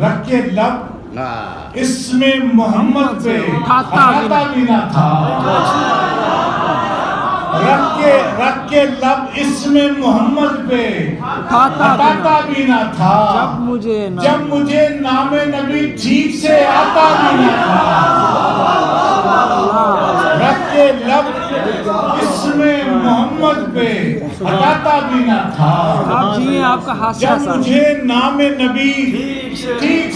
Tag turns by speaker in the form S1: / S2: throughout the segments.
S1: رکھ کے لب اسم محمد پہ ہٹاتا بھی نہ تھا، رکھ کے لب اسم محمد پہ ہٹاتا بھی نہ تھا، جب مجھے نام نبی ٹھیک سے آتا بھی نہ تھا، رکھ کے لب اسم محمد پہ ہٹاتا بھی نہ تھا، جب مجھے نام نبی ٹھیک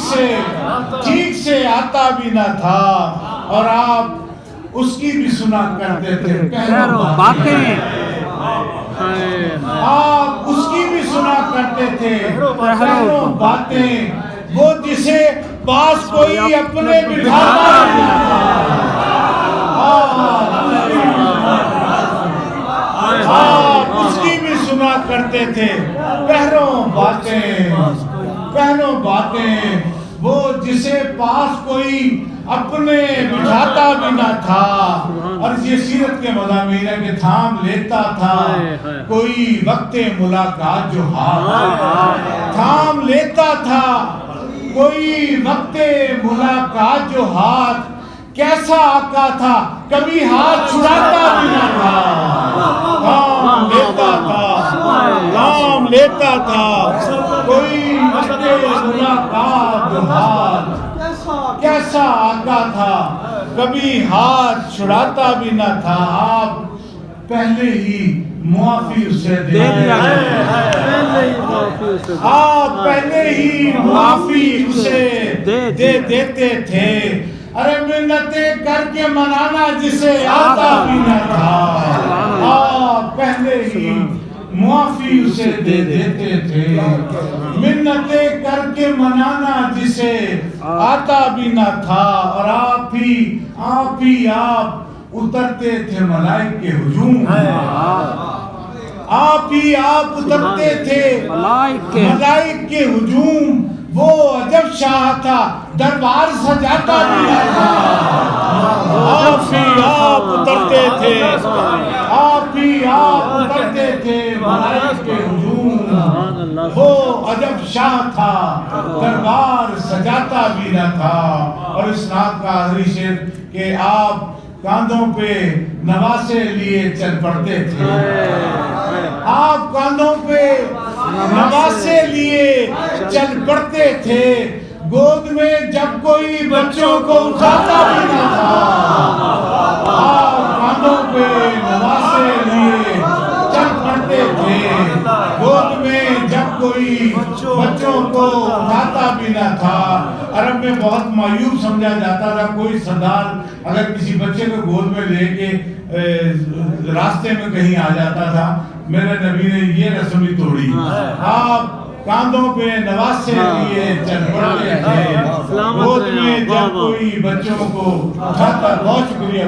S1: سے آتا بھی نہ تھا، اور آپ اس کی بھی سنا کرتے تھے باتیں، آپ اس کی بھی سنا کرتے تھے باتیں، وہ جسے پاس کوئی اپنے بٹھاتا بھی نہ تھا، آپ اس کی بھی سنا کرتے تھے پہلوں باتیں، وہ جسے پاس کوئی اپنے بٹھاتا بھی نہ تھا، اور یہ سیرت کے مضامین ہے کہ تھام لیتا تھا کوئی وقت ملاقات جو ہاتھ، تھام لیتا تھا کوئی وقت ملاقات جو ہاتھ، کیسا آقا تھا کبھی ہاتھ چھڑاتا بھی نہ تھا، تھام لیتا تھا کوئی وقت ملاقات جو ہاتھ، کیسا آقا تھا کبھی ہاتھ چھڑاتا بھی نہ تھا، آپ پہلے ہی معافی اسے دے آپ پہلے ہی معافی اسے دے دیتے تھے، ارے منتیں کر کے منانا جسے آتا بھی نہ تھا، آپ پہلے ہی معافی اسے دے دیتے تھے، منتیں کر کے منانا جسے آتا بھی نہ تھا، اور آپ اترتے تھے ملائک کے ہجوم، آپ اترتے تھے ملائک کے ہجوم، وہ عجب شاہ تھا دربار سجاتا بھی نہ تھا، آپ اترتے تھے ملائک کے ہجوم، وہ عجب شاہ تھا دربار سجاتا بھی نہ تھا، اور اس نعت کا آخری شعر کہ آپ کاندھوں پہ نواسے لیے چل پڑتے تھے، آپ کاندھوں پہ نواسے لیے چل پڑتے تھے، گود میں جب کوئی بچوں کو اٹھاتا بھی نہ تھا، آپ کاندھوں پہ نواسے لیے چل پڑتے تھے، گود میں جب کوئی بچوں کو اٹھاتا بھی نہ تھا، عرب میں بہت معیوب سمجھا جاتا تھا، کوئی سردار اگر کسی بچے کو گود میں لے کے راستے میں کہیں آ جاتا تھا، میرے نبی نے یہ رسم ہی توڑی، آپ کاندھوں پہ نواسے لیے چل پڑتے تھے، گود میں جب کوئی بچوں کو اٹھاتا، بہت شکریہ۔